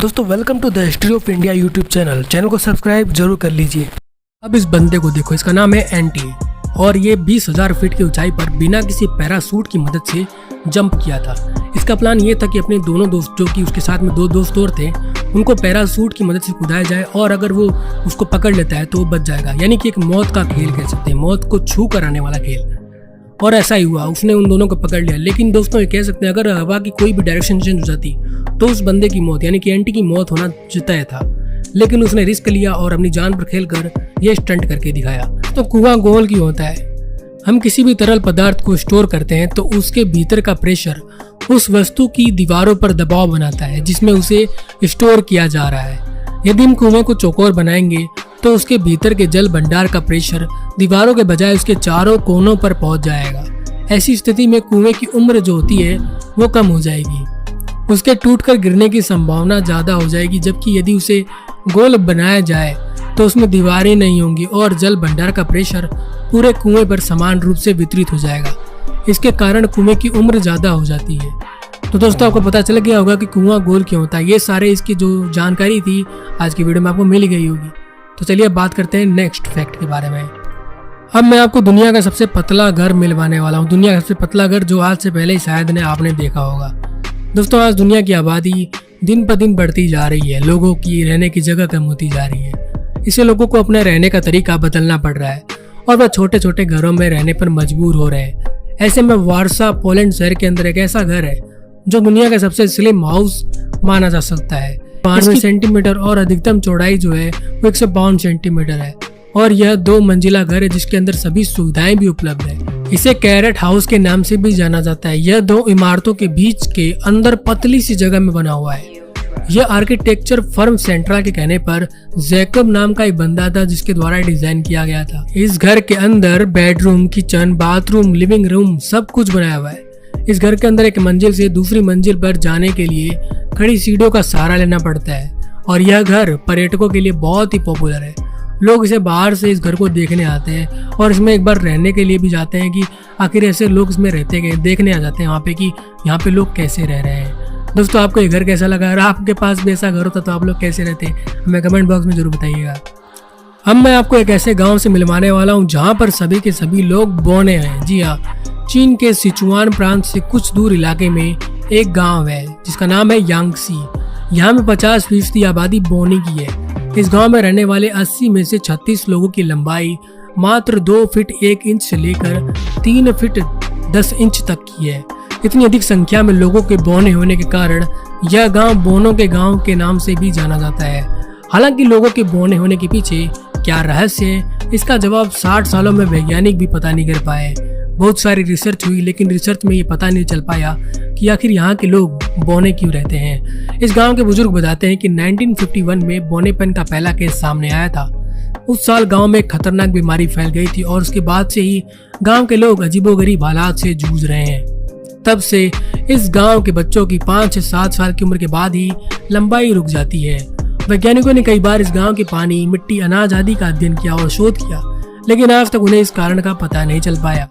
दोस्तों welcome to the history of India YouTube channel को subscribe जरूर कर लीजिए। अब इस बंदे को देखो, इसका नाम है एंटी और ये 20,000 फीट की ऊंचाई पर बिना किसी पैरासूट की मदद से जंप किया था। इसका प्लान ये था कि अपने दोनों दोस्त, जो कि उसके साथ में 2 दोस्त और थे, उनको पैरासूट की मदद से कूदाया जाए और अगर वो उसको पकड़ लेता है तो वो बच जाएगा। यानी कि एक मौत का खेल कह सकते हैं, मौत को छू कर आने वाला खेल। और ऐसा ही हुआ, उसने उन दोनों को पकड़ लिया। लेकिन दोस्तों ये कह सकते हैं, अगर हवा की कोई भी डायरेक्शन चेंज हो जाती तो उस बंदे की मौत यानी कि एंटी की मौत होना तय था। लेकिन उसने रिस्क लिया और अपनी जान पर खेलकर ये स्टंट करके दिखाया। तो कुआं गोल क्यों होता है? हम किसी भी तरल पदार्थ को स्टोर करते हैं तो उसके भीतर का प्रेशर उस वस्तु की दीवारों पर दबाव बनाता है जिसमें उसे स्टोर किया जा रहा है। यदि हम कुएं को चौकोर बनाएंगे तो उसके भीतर के जल भंडार का प्रेशर दीवारों के बजाय उसके चारों कोनों पर पहुंच जाएगा। ऐसी स्थिति में कुएं की उम्र जो होती है वो कम हो जाएगी, उसके टूटकर गिरने की संभावना ज्यादा हो जाएगी। जबकि यदि उसे गोल बनाया जाए तो उसमें दीवारें नहीं होंगी और जल भंडार का प्रेशर पूरे कुएं पर समान रूप से वितरित हो जाएगा। इसके कारण कुएं की उम्र ज्यादा हो जाती है। तो दोस्तों आपको पता चल गया होगा कि कुआं गोल क्यों होता है। ये सारे इसकी जो जानकारी थी आज की वीडियो में आपको मिल गई होगी। तो चलिए अब बात करते हैं नेक्स्ट फैक्ट के बारे में। अब मैं आपको दुनिया का सबसे पतला घर मिलवाने वाला हूँ। दुनिया का सबसे पतला घर जो आज से पहले शायद ने आपने देखा होगा। दोस्तों आज दुनिया की आबादी दिन पर दिन बढ़ती जा रही है, लोगों की रहने की जगह कम होती जा रही है। इससे लोगों को अपने रहने का तरीका बदलना पड़ रहा है और वह छोटे छोटे घरों में रहने पर मजबूर हो रहे हैं। ऐसे में वार्सा पोलैंड शहर के अंदर एक ऐसा घर है जो दुनिया का सबसे स्लिम हाउस माना जा सकता है। 92 सेंटीमीटर और अधिकतम चौड़ाई जो है वो 152 सेंटीमीटर है और यह 2 मंजिला घर है जिसके अंदर सभी सुविधाएं भी उपलब्ध है। इसे कैरेट हाउस के नाम से भी जाना जाता है। यह 2 इमारतों के बीच के अंदर पतली सी जगह में बना हुआ है। यह आर्किटेक्चर फर्म सेंट्रा के कहने पर जैकब नाम का एक बंदा था जिसके द्वारा डिजाइन किया गया था। इस घर के अंदर bedroom, kitchen, bathroom, living room सब कुछ बनाया हुआ है। इस घर के अंदर एक मंजिल से दूसरी मंजिल पर जाने के लिए खड़ी सीढ़ियों का सहारा लेना पड़ता है और यह घर पर्यटकों के लिए बहुत ही पॉपुलर है। लोग इसे बाहर से इस घर को देखने आते हैं और इसमें एक बार रहने के लिए भी जाते हैं कि आखिर ऐसे लोग इसमें रहते गए, देखने आ जाते हैं वहाँ पे कि यहाँ पे लोग कैसे रह रहे हैं। दोस्तों आपको ये घर कैसा लगा? अगर आपके पास भी ऐसा घर होता तो आप लोग कैसे रहते हमें कमेंट बॉक्स में जरूर बताइएगा। अब मैं आपको एक ऐसे गाँव से मिलवाने वाला हूँ जहाँ पर सभी के सभी लोग बौने हैं। जी हाँ, चीन के सिचुआन प्रांत से कुछ दूर इलाके में एक गांव है जिसका नाम है यांगसी। यहाँ में 50% आबादी बोनी की है। इस गांव में रहने वाले 80 में से 36 लोगों की लंबाई मात्र 2 फीट 1 इंच से लेकर 3 फीट 10 इंच तक की है। इतनी अधिक संख्या में लोगों के बौने होने के कारण यह गांव बोनों के गांव के नाम से भी जाना जाता है। हालांकि लोगों के बौने होने के पीछे क्या रहस्य है, इसका जवाब 60 सालों में वैज्ञानिक भी पता नहीं कर पाए। बहुत सारी रिसर्च हुई लेकिन रिसर्च में ये पता नहीं चल पाया कि आखिर यहाँ के लोग बौने क्यों रहते हैं। इस गांव के बुजुर्ग बताते हैं कि 1951 में बौनेपन का पहला केस सामने आया था। उस साल गांव में एक खतरनाक बीमारी फैल गई थी और उसके बाद से ही गांव के लोग अजीबोगरीब हालात से जूझ रहे हैं। तब से इस गांव के बच्चों की 5 से 7 साल की उम्र के बाद ही लंबाई रुक जाती है। वैज्ञानिकों ने कई बार इस गांव के पानी, मिट्टी, अनाज आदि का अध्ययन किया और शोध किया, लेकिन आज तक उन्हें इस कारण का पता नहीं चल पाया।